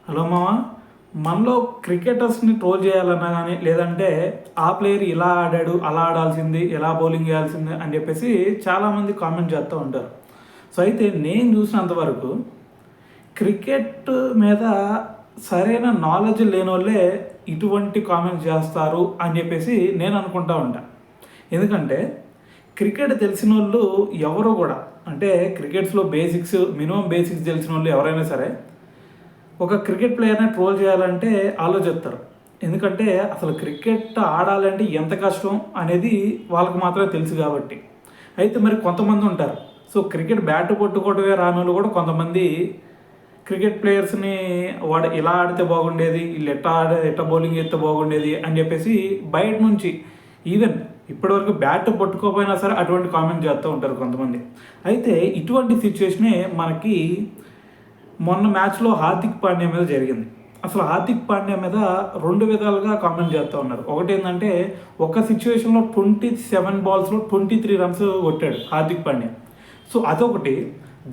Hello మామ, మనలో క్రికెటర్స్ని troll చేయాలన్నా కానీ లేదంటే ఆ ప్లేయర్ ఇలా ఆడాడు అలా ఆడాల్సింది ఎలా బౌలింగ్ చేయాల్సింది అని చెప్పేసి చాలామంది కామెంట్ చేస్తూ ఉంటారు. సో అయితే నేను చూసినంతవరకు క్రికెట్ మీద సరైన నాలెడ్జ్ లేని వాళ్ళే ఇటువంటి కామెంట్స్ చేస్తారు అని చెప్పేసి నేను అనుకుంటా ఉంటాను. ఎందుకంటే క్రికెట్ తెలిసిన వాళ్ళు ఎవరు కూడా, అంటే క్రికెట్స్లో బేసిక్స్ మినిమం బేసిక్స్ తెలిసిన వాళ్ళు ఎవరైనా సరే ఒక క్రికెట్ ప్లేయర్ని ట్రోల్ చేయాలంటే ఆలోచిస్తారు. ఎందుకంటే అసలు క్రికెట్ ఆడాలంటే ఎంత కష్టం అనేది వాళ్ళకి మాత్రమే తెలుసు కాబట్టి. అయితే మరి కొంతమంది ఉంటారు, సో క్రికెట్ బ్యాట్ పట్టుకోవడమే రాని వాళ్ళు కూడా కొంతమంది క్రికెట్ ప్లేయర్స్ని వాడు ఇలా ఆడితే బాగుండేది, వీళ్ళు ఎట్ట బౌలింగ్ చేస్తే బాగుండేది అని చెప్పేసి బయట నుంచి ఈవెన్ ఇప్పటివరకు బ్యాట్ పట్టుకోకపోయినా సరే అటువంటి కామెంట్ చేస్తూ ఉంటారు కొంతమంది. అయితే ఇటువంటి సిచ్యువేషనే మనకి మొన్న మ్యాచ్లో హార్దిక్ పాండ్యా మీద జరిగింది. అసలు హార్దిక్ పాండ్యా మీద రెండు విధాలుగా కామెంట్ చేస్తూ ఉన్నారు. ఒకటి ఏంటంటే ఒక సిచ్యువేషన్లో 27 బాల్స్లో 23 రన్స్ కొట్టాడు హార్దిక్ పాండ్యా. సో అదొకటి.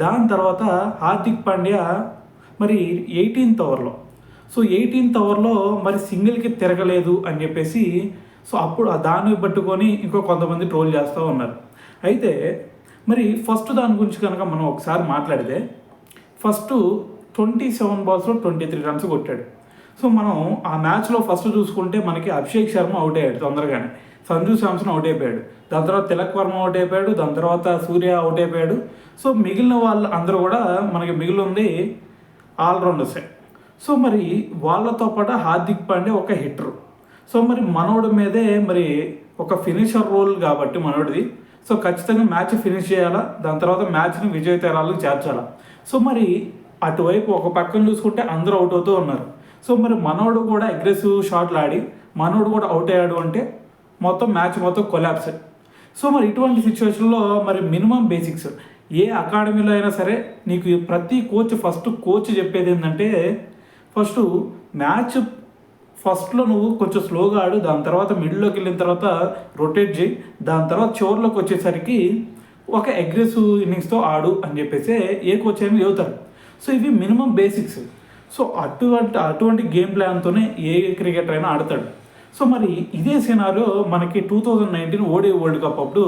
దాని తర్వాత హార్దిక్ పాండ్యా మరి 18th ఓవర్లో, సో 18th ఓవర్లో మరి సింగిల్కి తిరగలేదు అని చెప్పేసి, సో అప్పుడు దాన్ని పట్టుకొని ఇంకో కొంతమంది ట్రోల్ చేస్తూ ఉన్నారు. అయితే మరి ఫస్ట్ దాని గురించి కనుక మనం ఒకసారి మాట్లాడితే, ఫస్ట్ 27 బాల్స్లో 23 రన్స్ కొట్టాడు. సో మనం ఆ మ్యాచ్లో ఫస్ట్ చూసుకుంటే మనకి అభిషేక్ శర్మ అవుట్ అయ్యాడు తొందరగానే, సంజు శాంసన్ అవుట్ అయిపోయాడు, దాని తర్వాత తిలక్ వర్మ అవుట్ అయిపోయాడు, దాని తర్వాత సూర్య అవుట్ అయిపోయాడు. సో మిగిలిన వాళ్ళు అందరూ కూడా మనకి మిగిలి ఉంది ఆల్రౌండర్సే. సో మరి వాళ్ళతో పాటు హార్దిక్ పాండ్యా ఒక హిట్టరు. సో మరి మనోడి మీదే మరి ఒక ఫినిషర్ రోల్ కాబట్టి మనోడిది, సో ఖచ్చితంగా మ్యాచ్ ఫినిష్ చేయాలా, దాని తర్వాత మ్యాచ్ని విజయ తీరాలకు చేర్చాలా. సో మరి అటువైపు ఒక పక్కన చూసుకుంటే అందరూ అవుట్ అవుతూ ఉన్నారు. సో మరి మనోడు కూడా అగ్రెసివ్ షాట్లు ఆడి మనోడు కూడా అవుట్ అయ్యాడు అంటే మొత్తం మ్యాచ్ మొత్తం కొలాప్స్. సో మరి ఇటువంటి సిచ్యువేషన్లో మరి మినిమం బేసిక్స్ ఏ అకాడమీలో అయినా సరే నీకు ప్రతి కోచ్ చెప్పేది ఏంటంటే, ఫస్ట్ మ్యాచ్ ఫస్ట్లో నువ్వు కొంచెం స్లోగా ఆడు, దాని తర్వాత మిడిల్లోకి వెళ్ళిన తర్వాత రొటేట్ చేయి, దాని తర్వాత చివరిలోకి వచ్చేసరికి ఒక అగ్రెసివ్ ఇన్నింగ్స్తో ఆడు అని చెప్పేసి ఏ కోచ్ అయినా చెబుతారు. సో ఇవి మినిమం బేసిక్స్. సో అటువంటి గేమ్ ప్లాన్తోనే ఏ క్రికెటర్ అయినా ఆడతాడు. సో మరి ఇదే సినారియో మనకి 2019 ఓడి వరల్డ్ కప్ అప్పుడు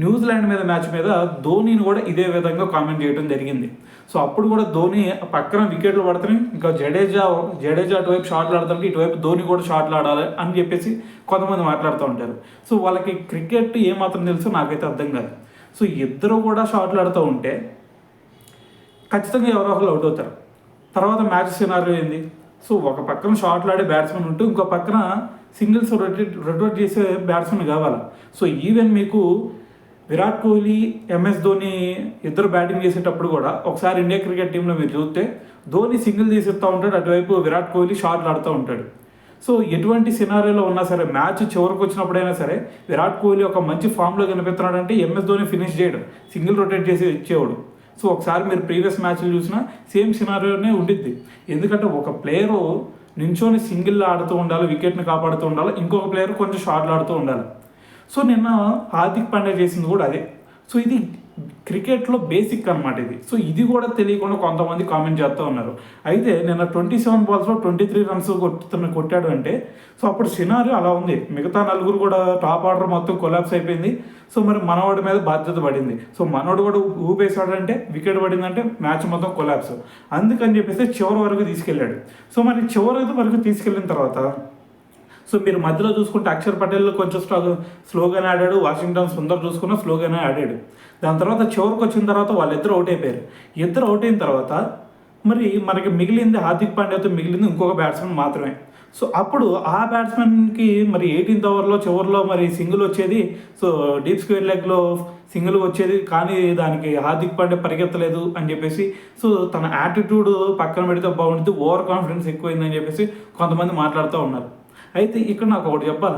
న్యూజిలాండ్ మీద మ్యాచ్ మీద ధోనీని కూడా ఇదే విధంగా కామెంట్ చేయడం జరిగింది. సో అప్పుడు కూడా ధోని పక్కన వికెట్లు పడుతున్నాయి, ఇంకా జడేజా అటువైపు షాట్లు ఆడుతుంటే ఇటువైపు ధోని కూడా షాట్లు ఆడాలి అని చెప్పేసి కొంతమంది మాట్లాడుతూ ఉంటారు. సో వాళ్ళకి క్రికెట్ ఏమాత్రం తెలుసో నాకైతే అర్థం కాదు. సో ఇద్దరు కూడా షాట్లు ఆడుతూ ఉంటే ఖచ్చితంగా ఎవరో ఒకరు అవుట్ అవుతారు. తర్వాత మ్యాచ్ సినారియో ఏంది, సో ఒక పక్కన షాట్లు ఆడే బ్యాట్స్మెన్ ఉంటూ ఇంకో పక్కన సింగిల్స్ రొటేట్ చేసే బ్యాట్స్మెన్ కావాలి. సో ఈవెన్ మీకు విరాట్ కోహ్లీ, ఎంఎస్ ధోని ఇద్దరు బ్యాటింగ్ చేసేటప్పుడు కూడా ఒకసారి ఇండియా క్రికెట్ టీంలో మీరు చూస్తే ధోని సింగిల్ తీసేస్తూ ఉంటాడు, అటువైపు విరాట్ కోహ్లీ షాట్లు ఆడుతూ ఉంటాడు. సో ఎటువంటి సినారియోలో ఉన్నా సరే మ్యాచ్ చివరికి వచ్చినప్పుడైనా సరే విరాట్ కోహ్లీ ఒక మంచి ఫామ్లో కనిపిస్తున్నాడంటే ఎంఎస్ ధోని ఫినిష్ చేయడం, సింగిల్ రొటేట్ చేసి ఇచ్చేవాడు. సో ఒకసారి మీరు ప్రీవియస్ మ్యాచ్లు చూసినా సేమ్ సినారియోనే ఉండిద్ది. ఎందుకంటే ఒక ప్లేయరు నించోని సింగిల్ ఆడుతూ ఉండాలి, వికెట్ని కాపాడుతూ ఉండాలి, ఇంకొక ప్లేయర్ కొంచెం షాట్లు ఆడుతూ ఉండాలి. సో నిన్న హార్దిక్ పాండ్యా చేసింది కూడా అదే. సో ఇది క్రికెట్లో బేసిక్ అనమాట ఇది. సో ఇది కూడా తెలియకుండా కొంతమంది కామెంట్ చేస్తూ ఉన్నారు. అయితే నిన్న 27 బాల్స్లో 23 రన్స్ కొట్టాడు అంటే, సో అప్పుడు సినారియో అలా ఉంది, మిగతా నలుగురు కూడా టాప్ ఆర్డర్ మొత్తం కొలాప్స్ అయిపోయింది. సో మరి మనవాడి మీద బాధ్యత పడింది. సో మనోడు కూడా ఊపేశాడంటే, వికెట్ పడిందంటే మ్యాచ్ మొత్తం కొలాప్స్. అందుకని చెప్పేసి చివరి వరకు తీసుకెళ్ళాడు. సో మరి చివరి వరకు తీసుకెళ్ళిన తర్వాత సో మీరు మధ్యలో చూసుకుంటే అక్షర్ పటేల్ కొంచెం స్లోగానే ఆడాడు, వాషింగ్టన్ సుందర్ చూసుకున్నా స్లోగానే ఆడాడు. దాని తర్వాత చివరికి వచ్చిన తర్వాత వాళ్ళిద్దరు అవుట్ అయిపోయారు. ఇద్దరు అవుట్ అయిన తర్వాత మరి మనకి మిగిలింది హార్దిక్ పాండ్యాతో మిగిలింది ఇంకొక బ్యాట్స్మెన్ మాత్రమే. సో అప్పుడు ఆ బ్యాట్స్మెన్కి మరి 18th ఓవర్లో చివరిలో మరి సింగిల్ వచ్చేది, సో డీప్ స్క్వేర్ లెగ్లో సింగిల్ వచ్చేది, కానీ దానికి హార్దిక్ పాండ్యా పరిగెత్తలేదు అని చెప్పేసి, సో తన యాటిట్యూడ్ పక్కన పెడితే బాగుంటుంది, ఓవర్ కాన్ఫిడెన్స్ ఎక్కువైందని చెప్పేసి కొంతమంది మాట్లాడుతూ ఉన్నారు. అయితే ఇక్కడ నాకు ఒకటి చెప్పాలి,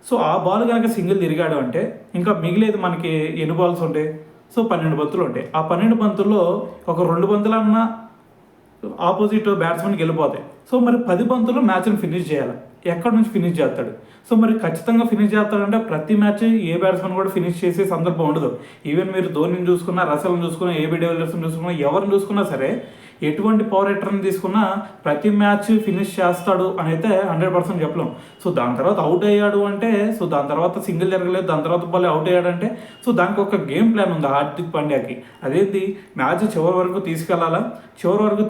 సో ఆ బాల్ కనుక సింగిల్ తిరిగాడు అంటే ఇంకా మిగిలేదు మనకి ఎన్ని బాల్స్ ఉంటాయి, సో 12 బంతులు ఉంటాయి. ఆ 12 బంతుల్లో ఒక 2 బంతులన్నా ఆపోజిట్ బ్యాట్స్మెన్కి వెళ్ళిపోతాయి. సో మరి 10 బంతులు మ్యాచ్ని ఫినిష్ చేయాలి. ఎక్కడి నుంచి ఫినిష్ చేస్తాడు? సో మరి ఖచ్చితంగా ఫినిష్ చేస్తాడంటే ప్రతి మ్యాచ్ ఏ బ్యాట్స్మెన్ కూడా ఫినిష్ చేసే సందర్భం ఉండదు. ఈవెన్ మీరు ధోనిని చూసుకున్నా, రసల్ని చూసుకున్నా, ఏబీ డివిలియర్స్ని చూసుకున్నా, ఎవరిని చూసుకున్నా సరే ఎటువంటి పవర్ హిట్టర్ని తీసుకున్నా ప్రతి మ్యాచ్ ఫినిష్ చేస్తాడు అని అయితే 100% చెప్పలేం. సో దాని తర్వాత అవుట్ అయ్యాడు అంటే, సో దాని తర్వాత సింగిల్ జరగలేదు, దాని తర్వాత బాల్ అవుట్ అయ్యాడంటే, సో దానికి ఒక గేమ్ ప్లాన్ ఉంది హార్దిక్ పాండ్యాకి. అదేంటి, మ్యాచ్ చివరి వరకు తీసుకెళ్లాలా, చివరి వరకు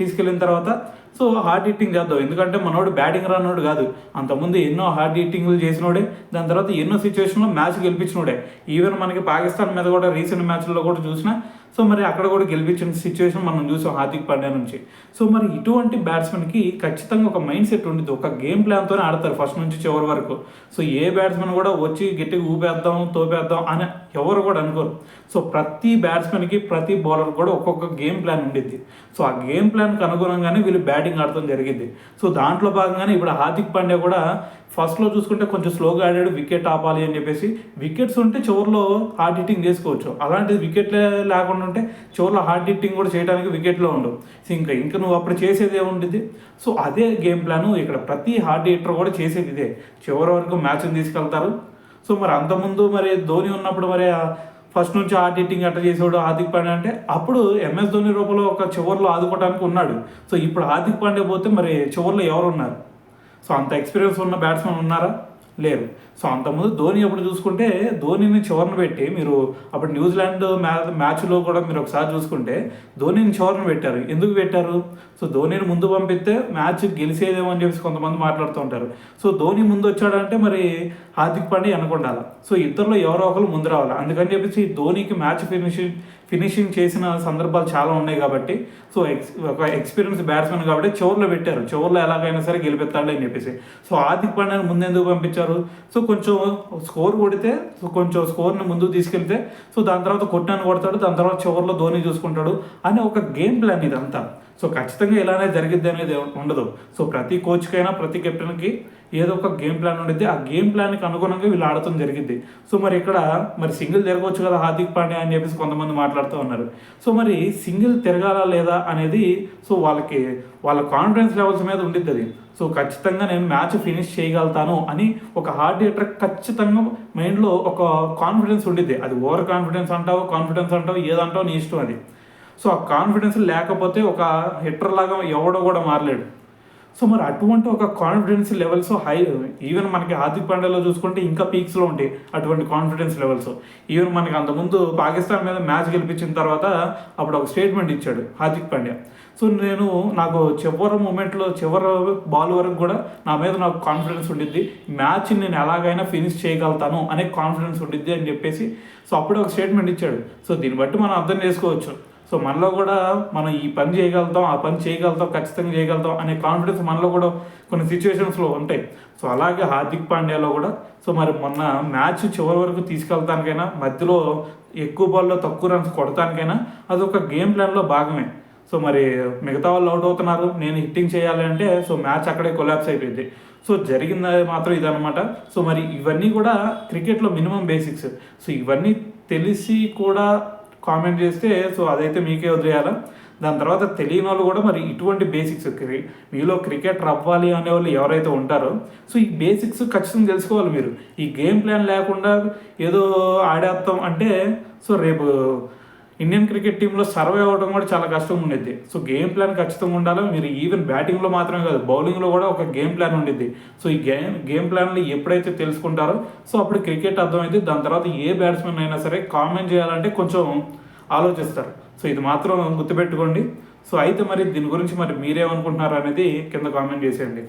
తీసుకెళ్ళిన తర్వాత సో హార్డ్ హిట్టింగ్ చేద్దాం. ఎందుకంటే మనోడు బ్యాటింగ్ రానోడు కాదు, అంతకుముందు ఎన్నో హార్డ్ హిట్టింగ్లు చేసినోడే, దాని తర్వాత ఎన్నో సిచ్యువేషన్లో మ్యాచ్ గెలిపించినోడే. ఈవెన్ మనకి పాకిస్తాన్ మీద కూడా రీసెంట్ మ్యాచ్లో కూడా చూసినా, సో మరి అక్కడ కూడా గెలిపించిన సిచ్యువేషన్ మనం చూసాం హార్దిక్ పాండ్యా నుంచి. సో మరి ఇటువంటి బ్యాట్స్మెన్కి ఖచ్చితంగా ఒక మైండ్ సెట్ ఉండేది, ఒక గేమ్ ప్లాన్తోనే ఆడతారు ఫస్ట్ నుంచి చివరి వరకు. సో ఏ బ్యాట్స్మెన్ కూడా వచ్చి గట్టిగా ఊపేద్దాం తోపేద్దాం అని ఎవరు కూడా అనుకోరు. సో ప్రతి బ్యాట్స్మెన్కి ప్రతి బౌలర్ కూడా ఒక్కొక్క గేమ్ ప్లాన్ ఉండిద్ది. సో ఆ గేమ్ ప్లాన్కి అనుగుణంగానే వీళ్ళు బ్యాటింగ్ ఆడటం జరిగింది. సో దాంట్లో భాగంగానే ఇప్పుడు హార్దిక్ పాండ్యా కూడా ఫస్ట్లో చూసుకుంటే కొంచెం స్లోగా ఆడాడు, వికెట్ ఆపాలి అని చెప్పేసి. వికెట్స్ ఉంటే చివరిలో హార్డ్ హిట్టింగ్ చేసుకోవచ్చు, అలాంటిది వికెట్లే లేకుండా ఉంటే చివరిలో హార్డ్ హిట్టింగ్ కూడా చేయడానికి వికెట్లో ఉండవు. సో ఇంకా నువ్వు అప్పుడు చేసేది ఏముంటుంది. సో అదే గేమ్ ప్లాను ఇక్కడ ప్రతి హార్డ్ హిట్టర్ కూడా చేసేది ఇదే, చివరి వరకు మ్యాచ్ని తీసుకెళ్తారు. సో మరి అంతకుముందు మరి ధోని ఉన్నప్పుడు మరి ఫస్ట్ నుంచి హార్డ్ హిట్టింగ్ అట్లా చేసేవాడు హార్దిక్ పాండ్యా అంటే, అప్పుడు ఎంఎస్ ధోని రూపంలో ఒక చివరిలో ఆదుకోవడానికి ఉన్నాడు. సో ఇప్పుడు హార్దిక్ పాండ్యా పోతే మరి చివరిలో ఎవరు ఉన్నారు? సో అంత ఎక్స్పీరియన్స్ ఉన్న బ్యాట్స్మెన్ ఉన్నారా? లేరు. సో అంతకుముందు ధోని అప్పుడు చూసుకుంటే ధోనిని చివరిని పెట్టి, మీరు అప్పుడు న్యూజిలాండ్ మ్యాచ్లో కూడా మీరు ఒకసారి చూసుకుంటే ధోనిని చివరిని పెట్టారు. ఎందుకు పెట్టారు? సో ధోనిని ముందు పంపిస్తే మ్యాచ్ గెలిచేదేమో అని చెప్పేసి కొంతమంది మాట్లాడుతూ ఉంటారు. సో ధోని ముందు వచ్చాడంటే మరి హార్దిక్ పాండ్యా వెనకుండాలి. సో ఇద్దరిలో ఎవరో ఒకరు ముందు రావాలి. అందుకని చెప్పేసి ధోనికి మ్యాచ్ ఫినిషింగ్ చేసిన సందర్భాలు చాలా ఉన్నాయి కాబట్టి, సో ఒక ఎక్స్పీరియన్స్ బ్యాట్స్మెన్ కాబట్టి చివరిలో పెట్టారు, చివరిలో ఎలాగైనా సరే గెలిపెత్తాడు అని చెప్పేసి. సో హార్దిక్ పాండ్యాని ముందెందుకు పంపించారు? సో కొంచెం స్కోర్ కొడితే, సో కొంచెం స్కోర్ని ముందుకు తీసుకెళ్తే, సో దాని తర్వాత కొట్టాను కొడతాడు, దాని తర్వాత చివరిలో ధోని చూసుకుంటాడు అని ఒక గేమ్ ప్లాన్ ఇదంతా. సో ఖచ్చితంగా ఇలానే జరిగిద్ది అనేది ఉండదు. సో ప్రతి కోచ్కైనా ప్రతి కెప్టెన్కి ఏదో ఒక గేమ్ ప్లాన్ ఉండిద్ది. ఆ గేమ్ ప్లాన్కి అనుగుణంగా వీళ్ళు ఆడటం జరిగింది. సో మరి ఇక్కడ మరి సింగిల్ తిరగవచ్చు కదా హార్దిక్ పాండ్యా అని చెప్పేసి కొంతమంది మాట్లాడుతూ ఉన్నారు. సో మరి సింగిల్ తిరగాలా లేదా అనేది సో వాళ్ళ కాన్ఫిడెన్స్ లెవెల్స్ మీద ఉండిద్ది అది. సో ఖచ్చితంగా నేను మ్యాచ్ ఫినిష్ చేయగలుగుతాను అని ఒక హార్డ్ హిట్టర్ ఖచ్చితంగా మైండ్లో ఒక కాన్ఫిడెన్స్ ఉండిద్ది. అది ఓవర్ కాన్ఫిడెన్స్ అంటావు ఏదంటావు నీ ఇష్టం అది. సో ఆ కాన్ఫిడెన్స్ లేకపోతే ఒక హిట్టర్ లాగా ఎవడో కూడా మారలేడు. సో మరి అటువంటి ఒక కాన్ఫిడెన్స్ లెవెల్స్ హై, ఈవెన్ మనకి హార్దిక్ పాండ్యాలో చూసుకుంటే ఇంకా పీక్స్లో ఉంటాయి అటువంటి కాన్ఫిడెన్స్ లెవెల్స్. ఈవెన్ మనకి అంతకుముందు పాకిస్తాన్ మీద మ్యాచ్ గెలిపించిన తర్వాత అప్పుడు ఒక స్టేట్మెంట్ ఇచ్చాడు హార్దిక్ పాండ్యా. సో నాకు చివరి మూమెంట్లో చివరి బాల్ వరకు కూడా నాకు కాన్ఫిడెన్స్ ఉండిద్ది, మ్యాచ్ నేను ఎలాగైనా ఫినిష్ చేయగలుగుతాను అనే కాన్ఫిడెన్స్ ఉండిద్ది అని చెప్పేసి సో అప్పుడే ఒక స్టేట్మెంట్ ఇచ్చాడు. సో దీన్ని బట్టి మనం అర్థం చేసుకోవచ్చు, సో మనలో కూడా మనం ఈ పని చేయగలుగుతాం, ఆ పని చేయగలుగుతాం, ఖచ్చితంగా చేయగలుగుతాం అనే కాన్ఫిడెన్స్ మనలో కూడా కొన్ని సిచ్యువేషన్స్లో ఉంటాయి. సో అలాగే హార్దిక్ పాండ్యాలో కూడా సో మరి మొన్న మ్యాచ్ చివరి వరకు తీసుకెళ్తానికైనా, మధ్యలో ఎక్కువ బాల్లో తక్కువ రన్స్ కొడటానికైనా అదొక గేమ్ ప్లాన్లో భాగమే. సో మరి మిగతా వాళ్ళు అవుట్ అవుతున్నారు, నేను హిట్టింగ్ చేయాలి అంటే సో మ్యాచ్ అక్కడే కొలాప్స్ అయిపోయింది. సో జరిగింది మాత్రం ఇదనమాట. సో మరి ఇవన్నీ కూడా క్రికెట్లో మినిమం బేసిక్స్. సో ఇవన్నీ తెలిసి కూడా కామెంట్ చేస్తే సో అదైతే మీకే వదిలేయాలా. దాని తర్వాత తెలియని వాళ్ళు కూడా మరి ఇటువంటి బేసిక్స్ మీలో క్రికెటర్ అవ్వాలి అనేవాళ్ళు ఎవరైతే ఉంటారో సో ఈ బేసిక్స్ ఖచ్చితంగా తెలుసుకోవాలి మీరు. ఈ గేమ్ ప్లాన్ లేకుండా ఏదో ఆడేస్తాం అంటే సో రేపు ఇండియన్ క్రికెట్ టీంలో సర్వే అవ్వడం కూడా చాలా కష్టంగా ఉండేది. సో గేమ్ ప్లాన్ ఖచ్చితంగా ఉండాలి. మీరు ఈవెన్ బ్యాటింగ్లో మాత్రమే కాదు, బౌలింగ్లో కూడా ఒక గేమ్ ప్లాన్ ఉండిద్ది. సో ఈ గేమ్ ప్లాన్లు ఎప్పుడైతే తెలుసుకుంటారో సో అప్పుడు క్రికెట్ అర్థమైంది. దాని తర్వాత ఏ బ్యాట్స్మెన్ అయినా సరే కామెంట్ చేయాలంటే కొంచెం ఆలోచిస్తారు. సో ఇది మాత్రం గుర్తుపెట్టుకోండి. సో అయితే మరి దీని గురించి మరి మీరేమనుకుంటున్నారు అనేది కింద కామెంట్ చేసేయండి.